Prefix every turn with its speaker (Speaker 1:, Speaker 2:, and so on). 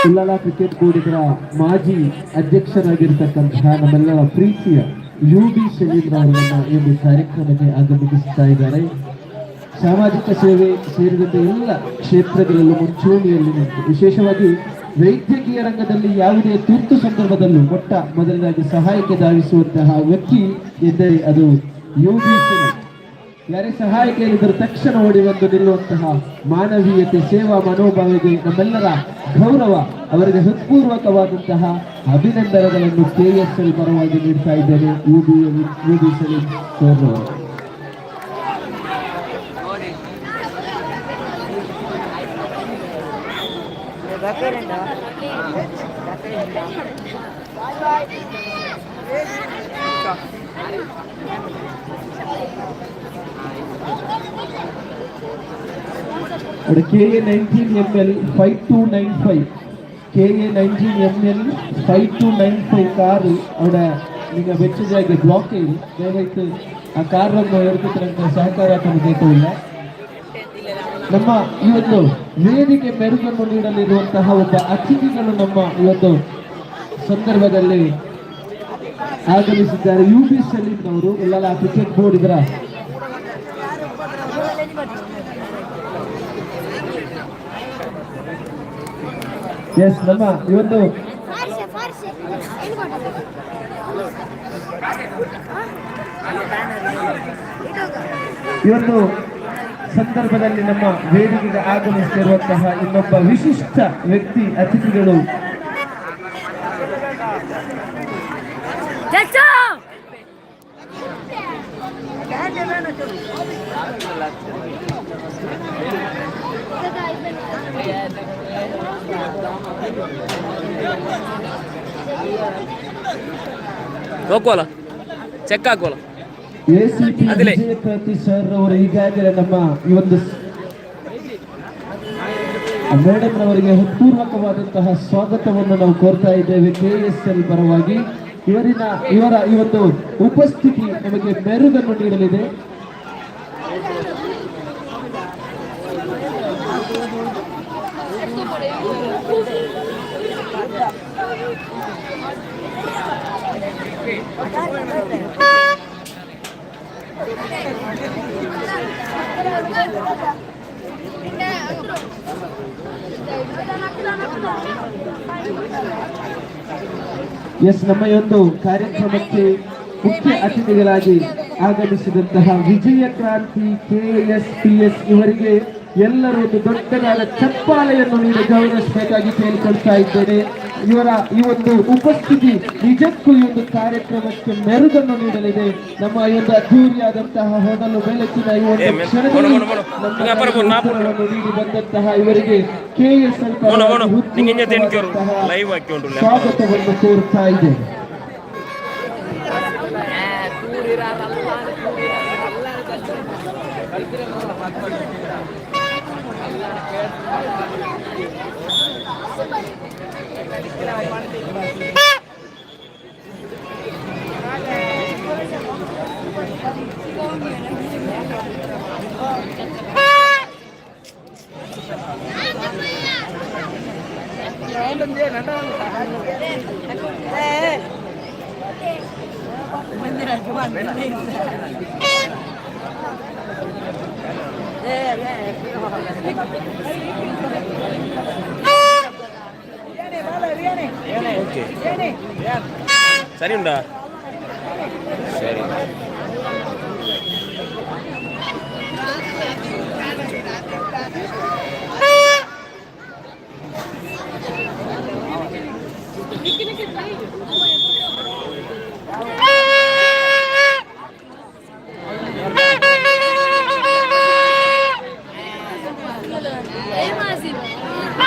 Speaker 1: Ullal cricket board ಇದರ ಮಾಜಿ ಅಧ್ಯಕ್ಷರಾಗಿರ್ತಕ್ಕಂತಹ ನಮ್ಮೆಲ್ಲರ ಪ್ರೀತಿಯ UB ಶೈಲೇಂದ್ರ ಅವರನ್ನ ಈ ಒಂದು ಕಾರ್ಯಕ್ರಮಕ್ಕೆ ಆಗಮಿಸುತ್ತಾ ಇದ್ದಾರೆ. ಸಾಮಾಜಿಕ ಸೇವೆ ಸೇರಿದಂತೆ ಎಲ್ಲ ಕ್ಷೇತ್ರಗಳಲ್ಲೂ ಮುಂಚೂಣಿಯಲ್ಲಿ ನಿಂತು ವಿಶೇಷವಾಗಿ ವೈದ್ಯಕೀಯ ರಂಗದಲ್ಲಿ ಯಾವುದೇ ತುರ್ತು ಸಂದರ್ಭದಲ್ಲೂ ಮೊದಲನಾಗಿ ಸಹಾಯಕ್ಕೆ ಧಾವಿಸುವಂತಹ ವ್ಯಕ್ತಿ ಎಂದರೆ ಅದು UB ಶೈಲೇಂದ್ರ. ಯಾರೇ ಸಹಾಯ ಕೇಳಿದರೂ ತಕ್ಷಣ ಓಡಿ ಬಂದು ನಿಲ್ಲುವಂತಹ ಮಾನವೀಯತೆ, ಸೇವಾ ಮನೋಭಾವಕ್ಕೆ ನಮ್ಮೆಲ್ಲರ ಗೌರವ, ಅವರಿಗೆ ಹೃತ್ಪೂರ್ವಕವಾದಂತಹ ಅಭಿನಂದನೆಗಳನ್ನು KSL ಪರವಾಗಿ ನೀಡ್ತಾ ಇದ್ದೇನೆ. UB ಶೈಲೇಂದ್ರ ಸರ್ ಅವರು. KA19ML 5295 KA19ML 5295 ಕಾರು ಅವರ ಈಗ ಬೆಚ್ಚದಾಗಿ ಬ್ಲಾಕೇಜ್ ದಯವಿಟ್ಟು ಆ ಕಾರನ್ನು எடுத்துக்கிறಂತ ಸಹಕಾರ ಬೇಕಾಗಿಲ್ಲ. ನಮ್ಮ ಈ ಒಂದು ವೇದಿಕೆ ಮೆರುಗನ್ನು ನೀಡಲಿರುವಂತಹ ಒಬ್ಬ ಅತಿಥಿಗಳು ನಮ್ಮ ಈ ಒಂದು ಸಂದರ್ಭದಲ್ಲಿ ಆಗಮಿಸಿದ್ದಾರೆ. UB ಶೈಲೇಂದ್ರ ಅವರು ಉಳ್ಳಾಲ ಕ್ರಿಕೆಟ್ ಬೋರ್ಡ್ ಇದರ ನಮ್ಮ ಈ ಒಂದು ಸಂದರ್ಭದಲ್ಲಿ ನಮ್ಮ ವೇದಿಕೆಗೆ ಆಗಮಿಸಿರುವಂತಹ ಇನ್ನೊಬ್ಬ ವಿಶಿಷ್ಟ ವ್ಯಕ್ತಿ ಅತಿಥಿಗಳು
Speaker 2: ನೋಕೋಲ್ಲ ಚೆಕ್ ಹಾಕೋಲ್ಲ
Speaker 1: ACP ಸರ್ ಅವರು ಈಗಾಗಲೇ ನಮ್ಮ ಈ ಒಂದು ಮೇಡಮ್ ಅವರಿಗೆ ಹೃತ್ಪೂರ್ವಕವಾದಂತಹ ಸ್ವಾಗತವನ್ನು ನಾವು ಕೋರ್ತಾ ಇದ್ದೇವೆ KSL ಪರವಾಗಿ. ಇವರ ಈ ಒಂದು ಉಪಸ್ಥಿತಿ ನಮಗೆ ಮೆರುಗನ್ನು ನೀಡಲಿದೆ. ನಮ್ಮ ಈ ಒಂದು ಕಾರ್ಯಕ್ರಮಕ್ಕೆ ಮುಖ್ಯ ಅತಿಥಿಗಳಾಗಿ ಆಗಮಿಸಿದಂತಹ ವಿಜಯ ಕ್ರಾಂತಿ KSPS ಇವರಿಗೆ ಎಲ್ಲರೂ ಒಂದು ದೊಡ್ಡದಾದ ಚಪ್ಪಾಳೆಯನ್ನು ನೀಡಿ ಗೌರವಿಸಬೇಕಾಗಿ ಕೇಳಿಕೊಳ್ತಾ ಇದ್ದೇನೆ. ಇವರ ಈ ಒಂದು ಉಪಸ್ಥಿತಿ ನಿಜಕ್ಕೂ ಈ ಒಂದು ಕಾರ್ಯಕ್ರಮಕ್ಕೆ ಮೆರುಗನ್ನು ನೀಡಲಿದೆ. ನಮ್ಮ ಈ ಒಂದು ಅದ್ಧೂರಿಯಾದಂತಹ ಹೊನಲು ಬೆಳಕಿನ ಈ ಒಂದು ಕ್ಷಣದಲ್ಲಿ ನೀಡಿ ಬಂದಂತಹ ಇವರಿಗೆ KSL ಸ್ವಾಗತವನ್ನು ಕೋರುತ್ತಾ ಇದೆ.
Speaker 2: ಸರಿ ಉಂಟಾ? ಸರಿ.